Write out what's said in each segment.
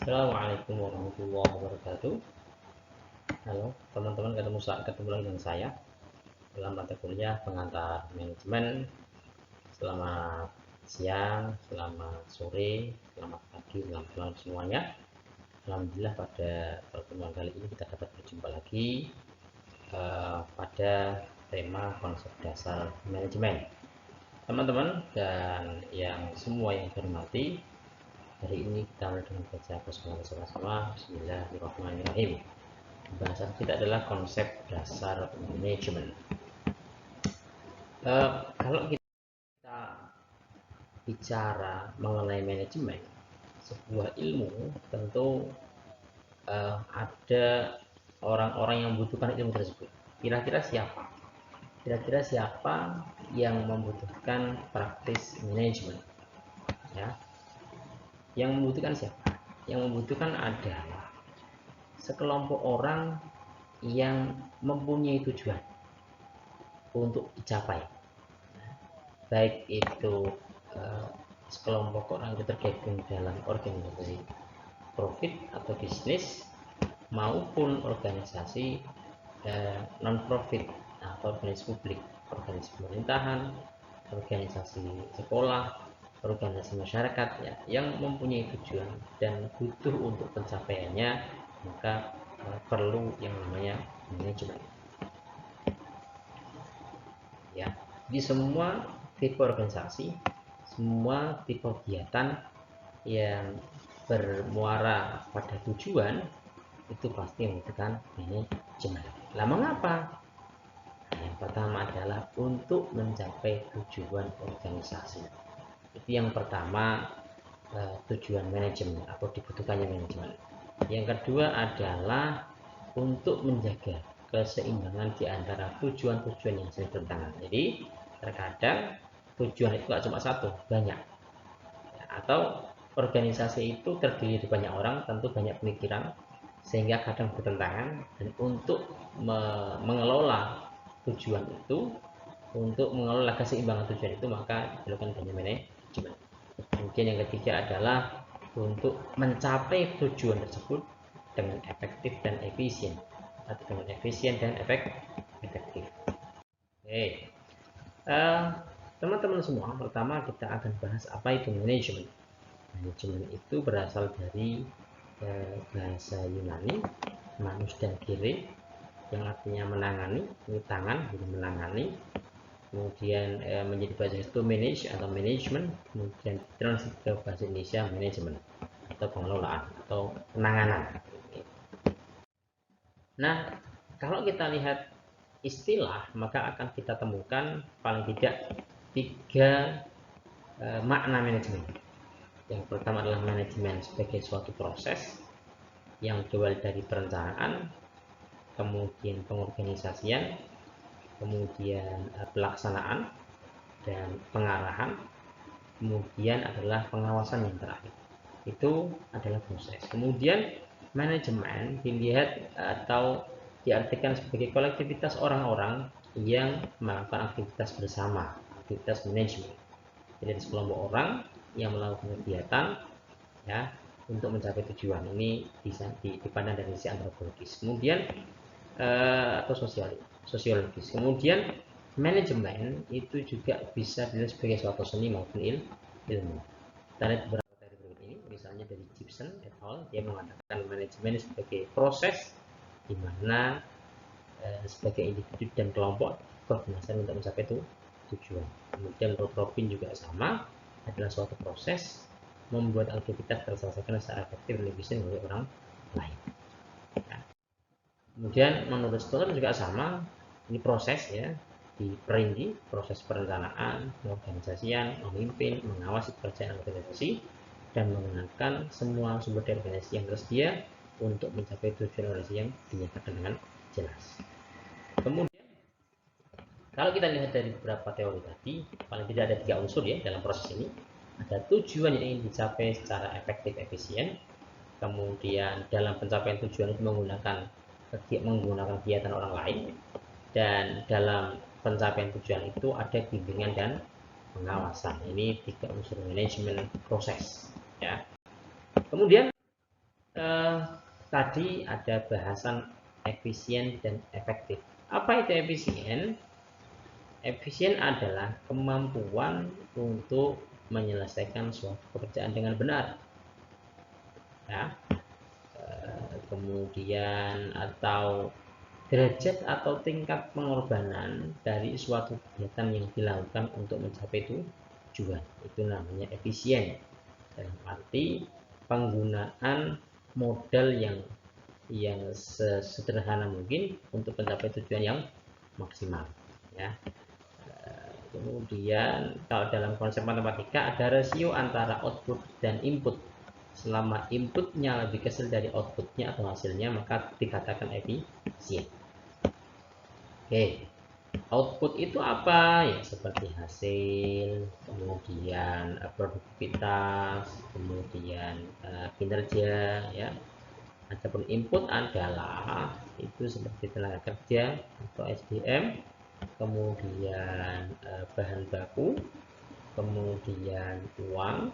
Assalamualaikum warahmatullahi wabarakatuh. Halo teman-teman, ketemu lagi dengan saya dalam mata kuliah pengantar manajemen. Selamat siang, selamat sore, selamat pagi, selamat malam semuanya. Alhamdulillah pada pertemuan kali ini kita dapat berjumpa lagi pada tema konsep dasar manajemen. Teman-teman dan yang semua yang hormati, hari ini kita mulai dengan baca basmalah sama-sama. Bismillahirrahmanirrahim. Bahasan kita adalah konsep dasar manajemen. Kalau kita bicara mengenai manajemen, sebuah ilmu, tentu ada orang-orang yang membutuhkan ilmu tersebut. Kira-kira siapa? Kira-kira siapa yang membutuhkan praktis manajemen? Ya, yang membutuhkan siapa? Yang membutuhkan adalah sekelompok orang yang mempunyai tujuan untuk dicapai, baik itu sekelompok orang itu tergabung dalam organisasi profit atau bisnis maupun organisasi non profit atau organisasi publik, organisasi pemerintahan, organisasi sekolah, organisasi masyarakat ya, yang mempunyai tujuan dan butuh untuk pencapaiannya, maka perlu yang namanya manajemen. Ya, di semua tipe organisasi, semua tipe kegiatan yang bermuara pada tujuan itu pasti membutuhkan manajemen. Lah mengapa? Yang pertama adalah untuk mencapai tujuan organisasi. Itu yang pertama, tujuan manajemen atau dibutuhkannya manajemen. Yang kedua adalah untuk menjaga keseimbangan di antara tujuan-tujuan yang saling bertentangan. Jadi terkadang tujuan itu nggak cuma satu, banyak. Atau organisasi itu terdiri dari banyak orang, tentu banyak pemikiran, sehingga kadang bertentangan. Dan untuk mengelola tujuan itu, untuk mengelola keseimbangan tujuan itu, maka diperlukan banyak manajemen. Kemudian yang ketiga adalah untuk mencapai tujuan tersebut dengan efektif dan efisien, atau dengan efisien dan efektif. Oke, teman-teman semua, pertama kita akan bahas apa itu manajemen. Manajemen itu berasal dari bahasa Yunani manus dan kire, yang artinya menangani, ini tangan, jadi menangani. Kemudian menjadi bahasa itu manage atau management, kemudian translate ke bahasa Indonesia manajemen atau pengelolaan atau penanganan. Nah, kalau kita lihat istilah, maka akan kita temukan paling tidak tiga makna manajemen. Yang pertama adalah manajemen sebagai suatu proses yang dimulai dari perencanaan, kemudian pengorganisasian, kemudian pelaksanaan dan pengarahan, kemudian adalah pengawasan yang terakhir. Itu adalah proses. Kemudian manajemen dilihat atau diartikan sebagai kolektivitas orang-orang yang melakukan aktivitas bersama, aktivitas manajemen. Jadi sekelompok orang yang melakukan kegiatan ya untuk mencapai tujuan. Ini bisa dipandang dari sisi antropologis. Kemudian atau sosiologis. Kemudian manajemen itu juga bisa dilihat sebagai suatu seni maupun ilmu. Kita lihat beberapa teori berikut ini, misalnya dari Gibson et al. Dia mengatakan manajemen sebagai proses di mana sebagai individu dan kelompok berkoordinasi untuk mencapai tujuan. Kemudian menurut Robin juga sama, adalah suatu proses membuat aktivitas terselesaikan secara efektif dan efisien oleh orang lain. Ya. Kemudian menurut Stone juga sama, ini proses ya, diperinci proses perencanaan, pengorganisasian, memimpin, mengawasi pekerjaan organisasi, dan menggunakan semua sumber daya organisasi yang tersedia untuk mencapai tujuan organisasi yang dinyatakan dengan jelas. Kemudian kalau kita lihat dari beberapa teori tadi, paling tidak ada 3 unsur ya dalam proses ini. Ada tujuan yang ingin dicapai secara efektif efisien, kemudian dalam pencapaian tujuan itu menggunakan kegiatan orang lain, dan dalam pencapaian tujuan itu ada bimbingan dan pengawasan. Ini 3 unsur manajemen proses ya. Kemudian eh, tadi ada bahasan efisien dan efektif. Apa itu efisien? Efisien adalah kemampuan untuk menyelesaikan suatu pekerjaan dengan benar, ya. Kemudian atau derajat atau tingkat pengorbanan dari suatu kegiatan yang dilakukan untuk mencapai tujuan, itu namanya efisien, dalam arti penggunaan modal yang sesederhana mungkin untuk mencapai tujuan yang maksimal, ya. Kemudian kalau dalam konsep matematika ada rasio antara output dan input. Selama inputnya lebih kecil dari outputnya atau hasilnya, maka dikatakan efisien. Oke, output itu apa? Ya seperti hasil, kemudian produktivitas, kemudian kinerja, ya. Adapun input adalah itu seperti tenaga kerja atau SDM, kemudian bahan baku, kemudian uang,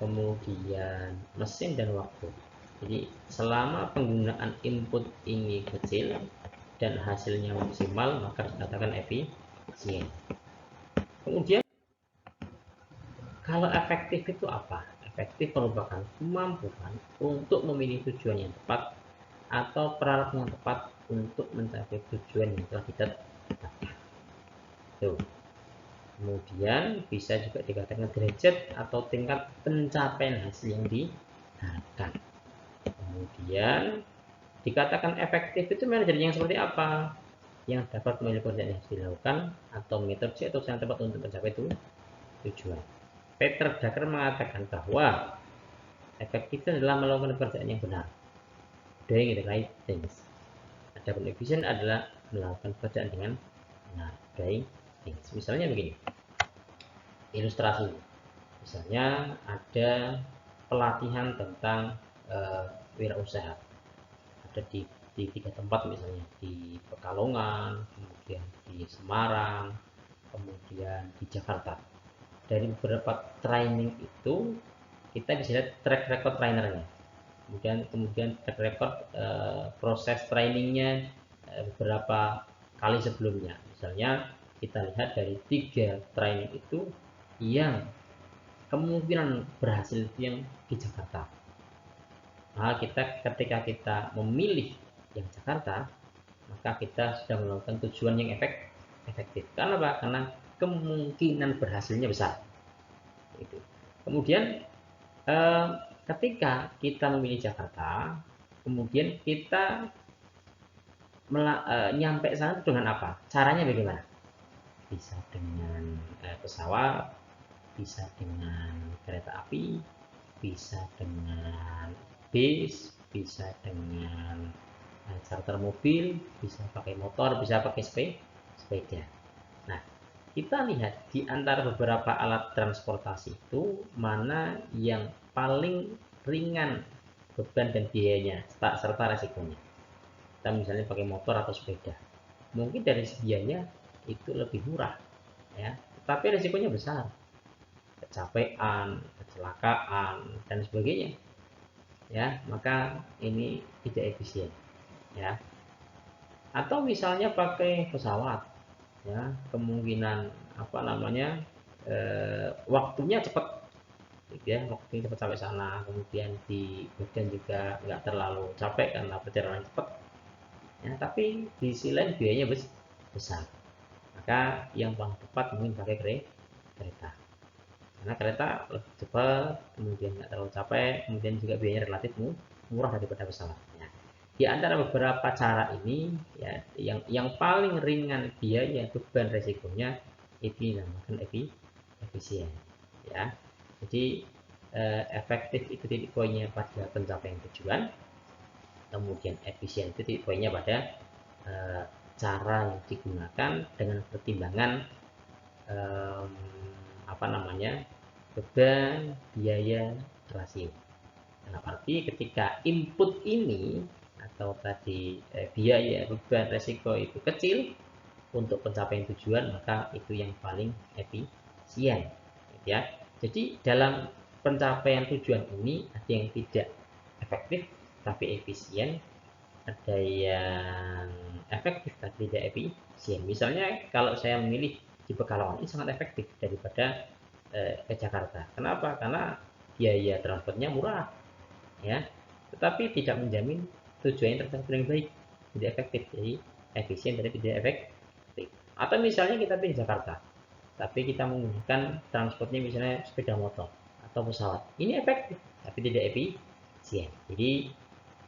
kemudian mesin dan waktu. Jadi selama penggunaan input ini kecil dan hasilnya maksimal, maka dikatakan efisien. Kemudian kalau efektif itu apa? Efektif merupakan kemampuan untuk memilih tujuan yang tepat atau peralatan yang tepat untuk mencapai tujuan yang telah kita tetapkan. Tuh. Kemudian bisa juga dikatakan derajat atau tingkat pencapaian hasil yang diharapkan. Kemudian dikatakan efektif itu manajernya yang seperti apa? Yang dapat memilih pekerjaan yang harus dilakukan atau metode atau yang tepat untuk mencapai tujuan. Peter Drucker mengatakan bahwa efektif adalah melakukan pekerjaan yang benar, doing the right things. Adapun efisien adalah melakukan pekerjaan dengan benar, doing things. Misalnya begini, ilustrasi. Misalnya ada pelatihan tentang wirausaha. Ada di 3 tempat, misalnya di Pekalongan, kemudian di Semarang, kemudian di Jakarta. Dari beberapa training itu kita bisa lihat track record trainernya, kemudian track record proses trainingnya beberapa kali sebelumnya. Misalnya kita lihat dari 3 training itu yang kemungkinan berhasil itu yang di Jakarta. Nah, ketika kita memilih yang Jakarta, maka kita sudah melakukan tujuan yang efektif. Karena apa? Karena kemungkinan berhasilnya besar. Itu. Kemudian ketika kita memilih Jakarta, kemudian kita nyampe sana dengan apa? Caranya bagaimana? Bisa dengan pesawat, bisa dengan kereta api, bisa dengan bis, bisa dengan charter mobil, bisa pakai motor, bisa pakai sepeda. Nah, kita lihat di antara beberapa alat transportasi itu mana yang paling ringan beban dan biayanya serta resikonya. Kita misalnya pakai motor atau sepeda, mungkin dari segiannya itu lebih murah, ya, tapi resikonya besar, kecapean, kecelakaan dan sebagainya, ya, maka ini tidak efisien, ya. Atau misalnya pakai pesawat, ya, kemungkinan apa namanya waktunya cepat, gitu ya, waktunya cepat sampai sana, kemudian di badan juga nggak terlalu capek karena perjalanan cepat, ya, tapi di sisi lain biayanya besar, maka yang paling tepat mungkin pakai kereta, karena kereta lebih cepat, kemudian nggak terlalu capek, kemudian juga biayanya relatif murah daripada pesawat. Nah, di antara beberapa cara ini, ya, yang paling ringan biaya, beban, resikonya itu dinamakan efisien, ya. Jadi efektif itu titik poinnya pada pencapaian tujuan, kemudian efisien itu titik poinnya pada cara yang digunakan dengan pertimbangan apa namanya, beban, biaya, rasio. Dalam arti ketika input ini atau tadi biaya, beban, resiko itu kecil untuk pencapaian tujuan, maka itu yang paling efisien, ya. Jadi dalam pencapaian tujuan ini ada yang tidak efektif, tapi efisien, ada yang efektif tapi tidak efisien. Misalnya kalau saya memilih di Pekalongan, ini sangat efektif daripada ke Jakarta. Kenapa? Karena biaya transportnya murah, ya, tetapi tidak menjamin tujuan yang tercapai dengan baik, tidak efektif. Jadi efisien tapi tidak efektif. Atau misalnya kita pilih Jakarta, tapi kita menggunakan transportnya misalnya sepeda motor atau pesawat, ini efektif tapi tidak efisien. Jadi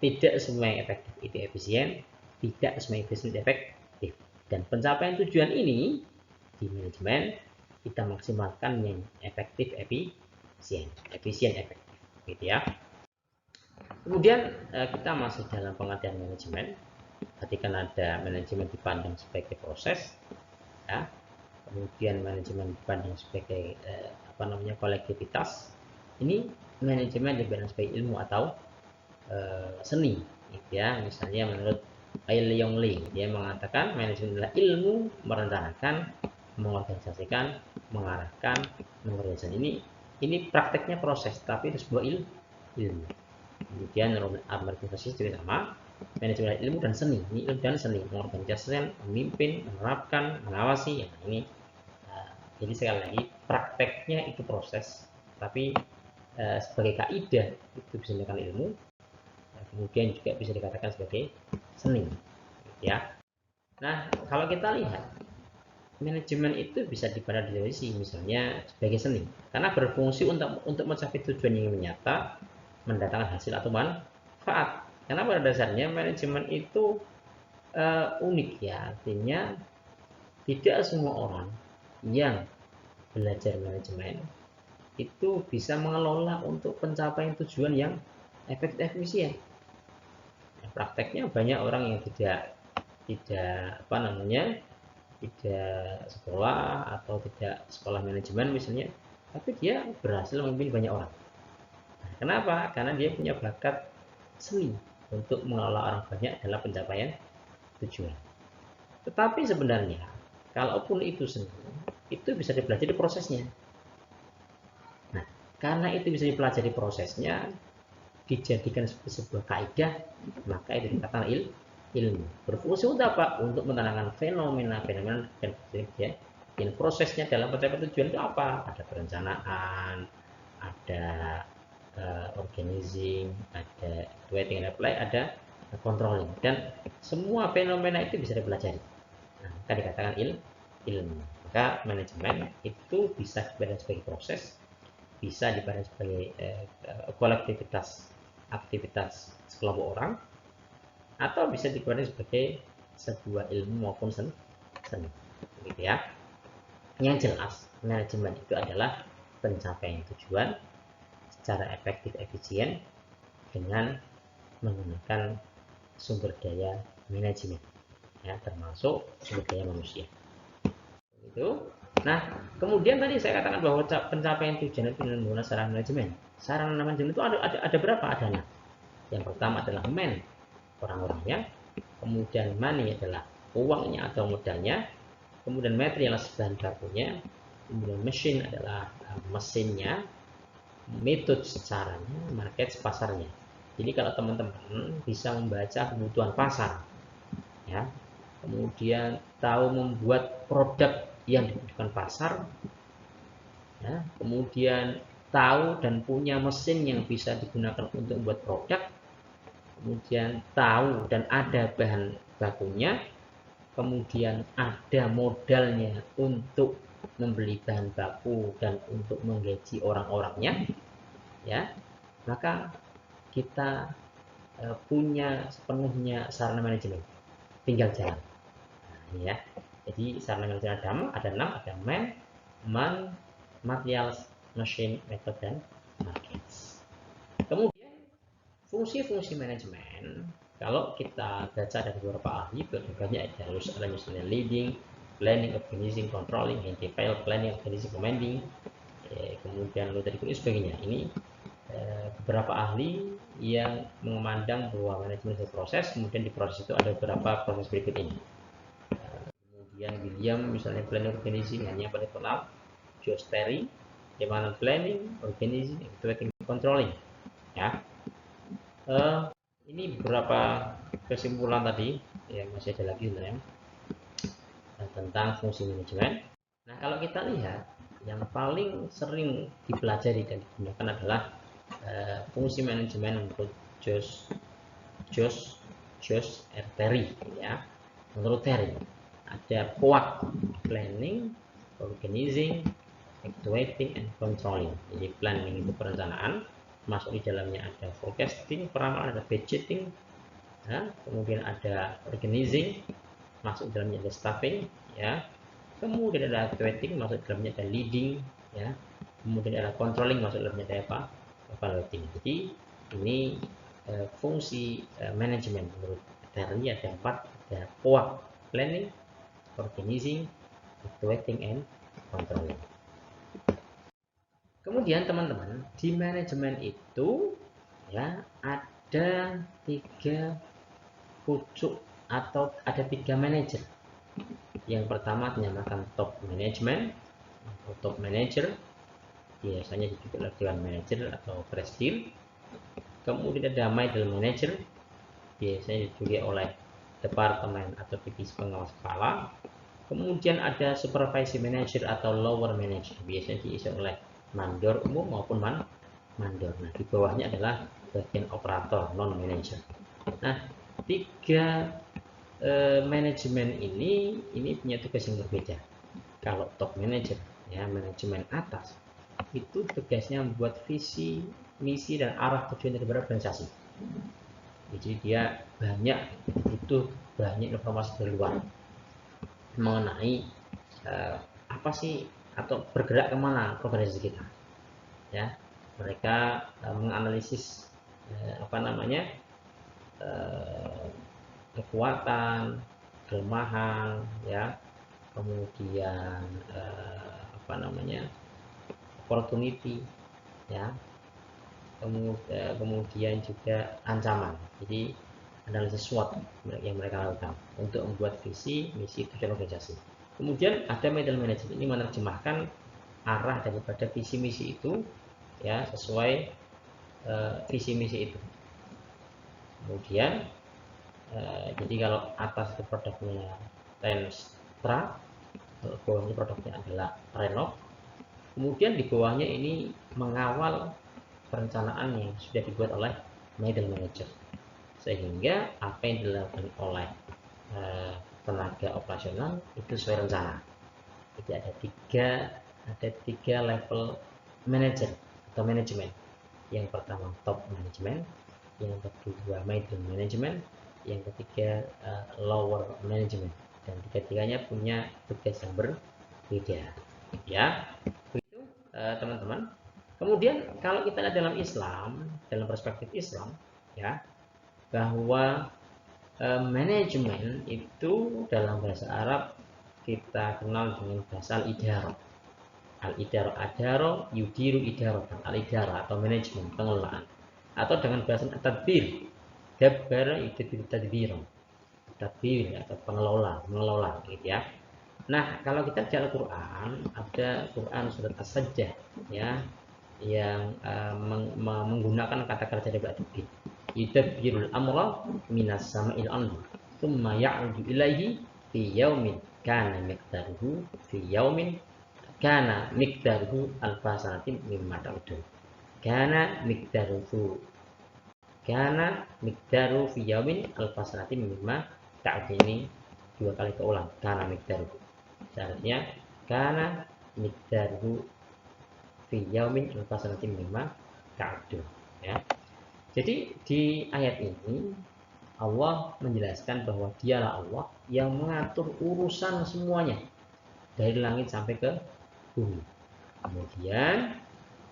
tidak semua yang efektif itu efisien, tidak semua yang efisien itu efektif. Dan pencapaian tujuan ini di manajemen kita maksimalkan yang efektif efisien efektif, gitu ya. Kemudian kita masih dalam pengertian manajemen. Berarti kan ada manajemen dipandang sebagai proses, ya. Kemudian manajemen dipandang sebagai kolektivitas. Ini manajemen dipandang sebagai ilmu atau seni, gitu ya. Misalnya menurut Ai Yong Lee, dia mengatakan manajemen adalah ilmu merencanakan, mengorganisasikan, mengarahkan, mengerjakan. Ini prakteknya proses, tapi itu sebuah ilmu. Kemudian organisasi juga sama, manajemen ilmu dan seni. Ini ilmu dan seni, mengorganisasikan, memimpin, menerapkan, mengawasi. Ya, ini jadi sekali lagi prakteknya itu proses, tapi sebagai kaidah itu bisa dikatakan ilmu, kemudian juga bisa dikatakan sebagai seni, ya. Nah, kalau kita lihat manajemen itu bisa dipandang dari sisi misalnya sebagai seni, karena berfungsi untuk mencapai tujuan yang nyata, mendatangkan hasil atau manfaat. Karena pada dasarnya manajemen itu unik, ya, artinya tidak semua orang yang belajar manajemen itu bisa mengelola untuk pencapaian tujuan yang efektif efisien. Nah, prakteknya banyak orang yang tidak tidak sekolah atau tidak sekolah manajemen misalnya, tapi dia berhasil memimpin banyak orang. Nah, kenapa? Karena dia punya bakat seni untuk mengelola orang banyak dalam pencapaian tujuan. Tetapi sebenarnya kalaupun itu seni, itu bisa dipelajari prosesnya. Nah, karena itu bisa dipelajari prosesnya, dijadikan sebuah kaidah, maka itu dikatakan ilmu. Berfungsi untuk apa? Untuk menerangkan fenomena-fenomena dan ya. Dan prosesnya dalam pencapaian tujuan itu apa? Ada perencanaan, ada organizing, ada waiting and apply, ada controlling, dan semua fenomena itu bisa dipelajari. Nah, maka dikatakan ilmu. Maka manajemen itu bisa dipandang sebagai proses, bisa dipandang sebagai kolektivitas aktivitas sekelompok orang, atau bisa dipandang sebagai sebuah ilmu maupun seni, gitu ya. Yang jelas manajemen itu adalah pencapaian tujuan secara efektif efisien dengan menggunakan sumber daya manajemen, ya, termasuk sumber daya manusia. Itu. Nah, kemudian tadi saya katakan bahwa pencapaian tujuan itu menggunakan sarana manajemen. Sarana manajemen itu ada berapa? Ada 6. Yang pertama adalah man, orang-orangnya. Kemudian money adalah uangnya atau modalnya. Kemudian material bahan bakunya. Kemudian machine adalah mesinnya. Metode caranya, market pasarnya. Jadi kalau teman-teman bisa membaca kebutuhan pasar, ya, kemudian tahu membuat produk yang dibutuhkan pasar, ya, kemudian tahu dan punya mesin yang bisa digunakan untuk membuat produk, kemudian tahu dan ada bahan bakunya, kemudian ada modalnya untuk membeli bahan baku dan untuk menggaji orang-orangnya, ya, maka kita punya sepenuhnya sarana manajemen, tinggal jalan. Nah, ini ya. Jadi sarana manajemen ada 6, ada man, materials, machine, method, dan markets. Kemudian fungsi-fungsi manajemen, kalau kita baca dari beberapa ahli, banyak ada misalnya leading, planning, organizing, controlling, identify, planning, organizing, commanding, kemudian tadi sebagainya. Ini beberapa ahli yang memandang bahwa manajemen itu proses, kemudian di proses itu ada beberapa proses berikut ini. Kemudian William misalnya planning organizing, hanya paling terkenal. George Terry, bagaimana planning, organizing, activating, controlling, ya. Ini beberapa kesimpulan tadi, ya masih ada lagi sebenarnya tentang fungsi manajemen. Nah, kalau kita lihat yang paling sering dipelajari dan digunakan adalah fungsi manajemen menurut Josh R. Terry, ya. Menurut Terry ada POAC: planning, organizing, actuating, and controlling. Jadi planning itu perencanaan, masuk di dalamnya ada forecasting, peramalan, ada budgeting, ya. Kemudian ada organizing, masuk di dalamnya ada staffing, ya. Kemudian ada actuating, masuk di dalamnya ada leading, ya. Kemudian ada controlling, masuk di dalamnya ada apa? Evaluating. Jadi ini fungsi manajemen menurut Terry ada 4, ada POAC: planning, organizing, actuating, and controlling. Kemudian teman-teman, di manajemen itu ya ada 3 pucuk atau ada 3 manajer. Yang pertama dinamakan top management atau top manager, biasanya disebut oleh dewan manager atau presidir. Kemudian ada middle manager, biasanya disebut oleh departemen atau divisi pengawas kepala. Kemudian ada supervisory manager atau lower manager, biasanya diisi oleh mandor umum maupun mandor. Nah, di bawahnya adalah bagian operator non manager. Nah, 3 manajemen ini punya tugas yang berbeda. Kalau top manager, ya manajemen atas, itu tugasnya membuat visi, misi, dan arah tujuan dari organisasi. Jadi dia butuh banyak informasi dari luar mengenai apa sih atau bergerak kemana organisasi kita. Ya, mereka menganalisis kekuatan, kelemahan, ya, kemudian opportunity, ya, kemudian juga ancaman. Jadi analisis SWOT yang mereka lakukan untuk membuat visi, misi, tujuan organisasi. Kemudian ada middle management, ini menerjemahkan arah daripada visi misi itu, ya, sesuai visi misi itu. Kemudian jadi kalau atas itu produknya Renstra, bawahnya produknya adalah Renov. Kemudian di bawahnya ini mengawal perencanaan yang sudah dibuat oleh middle manager, sehingga apa yang dilakukan oleh tenaga operasional itu sesuai rencana. Jadi ada tiga level manager atau manajemen. Yang pertama top management, yang kedua middle management, yang ketiga lower management, dan tiga-tiganya punya tugas yang berbeda, ya. Begitu teman-teman. Kemudian kalau kita lihat dalam Islam, dalam perspektif Islam, ya, bahwa manajemen itu dalam bahasa Arab kita kenal dengan bahasa al-idarah. Al-idarah, adaro, yudiru idarah, al-idarah atau manajemen, pengelolaan. Atau dengan bahasa tadbir, dabbara yudiru tadbiran, tadbir atau mengelola gitu ya. Nah, kalau kita di Al-Quran, ada Quran surat As-Sajdah, ya, yang menggunakan kata kerja dari tadbir. Yudabbirul amra minas sama'il ardi thumma ya'rudu ilaihi fi yaumin kana miqdaruhu alfa sanatin mimma ta'udun. Kana miqdaru fi yaumin alfa sanatin mimma ta'udun. Ini 2 kali keulang, kana miqdaru. Artinya kana miqdaru fi yaumin alfa sanatin mimma ta'udun, ya. Jadi di ayat ini Allah menjelaskan bahwa dialah Allah yang mengatur urusan semuanya dari langit sampai ke bumi. Kemudian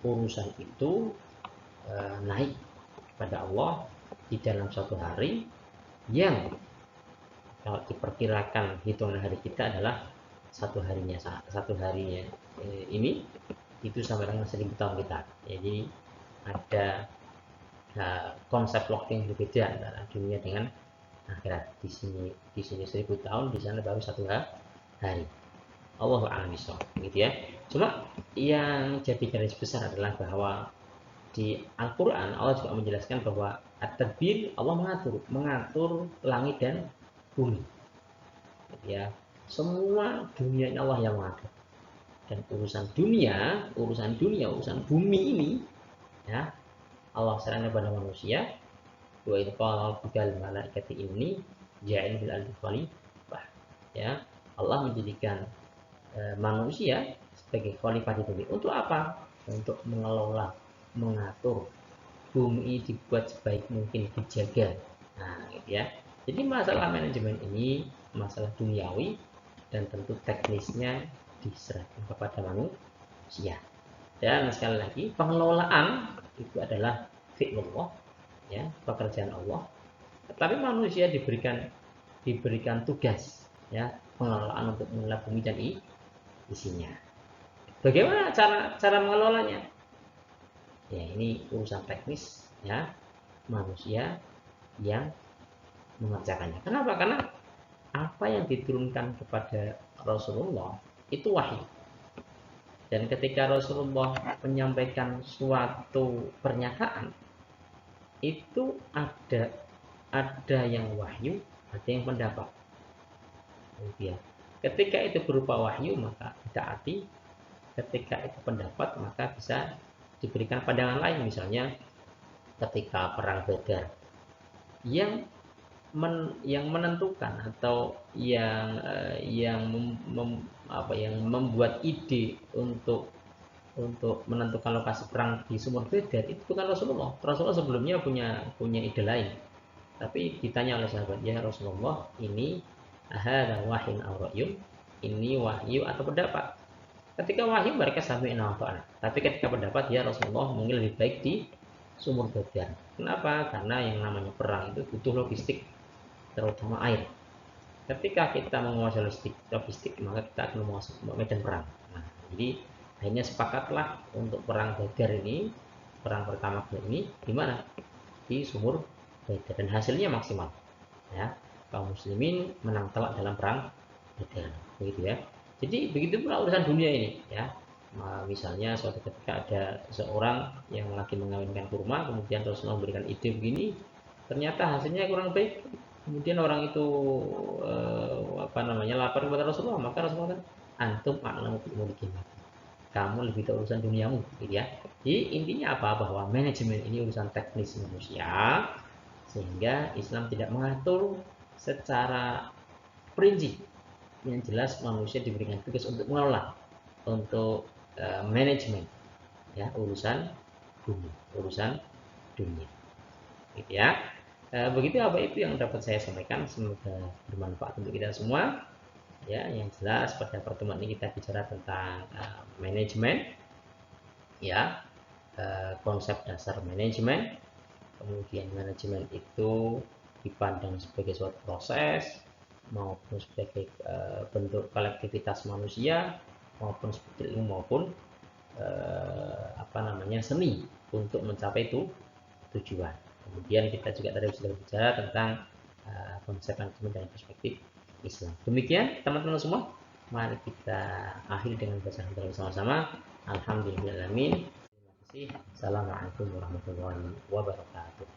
urusan itu naik kepada Allah di dalam suatu hari yang kalau diperkirakan hitungan hari kita adalah satu harinya ini itu sampai dengan 1000 tahun kita. Jadi ada konsep waktu yang berbeda antara dunia dengan akhirat. Di sini 1000 tahun, di sana baru 1 hari. Allahu a'lam bishawab, gitu ya. Cuma yang jadi garis besar adalah bahwa di Al-Quran Allah juga menjelaskan bahwa at-tadbir, Allah mengatur langit dan bumi. Ya, semua dunia ini Allah yang mengatur. Dan urusan dunia, urusan bumi ini, ya Allah serahkan kepada manusia. Wa idh qala rabbukal malaikati inni ja'ilun fil ardi khalifah. Ya, Allah menjadikan manusia sebagai khalifah di bumi. Untuk apa? Untuk mengelola, mengatur bumi dibuat sebaik mungkin, dijaga. Nah, gitu ya. Jadi masalah manajemen ini masalah duniawi dan tentu teknisnya diserahkan kepada manusia. Dan sekali lagi pengelolaan itu adalah fi'lullah, ya, pekerjaan Allah. Tapi manusia diberikan tugas, ya, pengelolaan untuk mengelola bumi dan isinya. Bagaimana cara mengelolanya? Ya, ini urusan teknis, ya, manusia yang mengerjakannya. Kenapa? Karena apa yang diturunkan kepada Rasulullah itu wahyu. Dan ketika Rasulullah menyampaikan suatu pernyataan, itu ada yang wahyu, ada yang pendapat. Ya. Ketika itu berupa wahyu maka ditaati, ketika itu pendapat maka bisa diberikan pandangan lain. Misalnya ketika perang Badar, yang menentukan atau yang membuat ide untuk menentukan lokasi perang di Sumur Badar itu bukan Rasulullah. Rasulullah sebelumnya punya ide lain. Tapi ditanya oleh sahabat, ya Rasulullah, ini ahada wahyin aw ra'yun, ini wahyu atau pendapat. Ketika wahyu mereka sami'na wa ata'na. Tapi ketika pendapat, ya Rasulullah, mungkin lebih baik di Sumur Badar. Kenapa? Karena yang namanya perang itu butuh logistik, terutama air. Ketika kita menguasai logistik maka kita akan menguasai medan perang. Nah, jadi akhirnya sepakatlah untuk perang Badar ini, perang pertama ini di mana? Di Sumur Badar, dan hasilnya maksimal. Ya, kaum muslimin menang telak dalam perang Badar, begitu ya. Jadi begitu pula urusan dunia ini, ya. Misalnya suatu ketika ada seorang yang lagi mengawinkan kurma, kemudian Rasulullah memberikan ide begini, ternyata hasilnya kurang baik, kemudian orang itu lapar kepada Rasulullah, maka Rasulullah kan, antum a'lamu bi umurikum, kamu lebih tahu urusan duniamu, gitu ya. Jadi intinya apa? Bahwa manajemen ini urusan teknis manusia, sehingga Islam tidak mengatur secara perinci. Yang jelas manusia diberikan tugas untuk mengelola, untuk manajemen, ya, urusan bumi, urusan dunia, gitu ya. Begitu apa itu yang dapat saya sampaikan, semoga bermanfaat untuk kita semua. Ya, yang jelas pada pertemuan ini kita bicara tentang manajemen, ya, konsep dasar manajemen. Kemudian manajemen itu dipandang sebagai suatu proses maupun sebagai bentuk kolektivitas manusia, maupun sebagai ilmu, maupun seni untuk mencapai itu tujuan. Kemudian kita juga tadi sudah bicara tentang konsep manajemen dari perspektif Islam. Demikian teman-teman semua, mari kita akhiri dengan bacaan kita bersama-sama. Alhamdulillahirabbil alamin. Terima kasih. Assalamualaikum warahmatullahi wabarakatuh.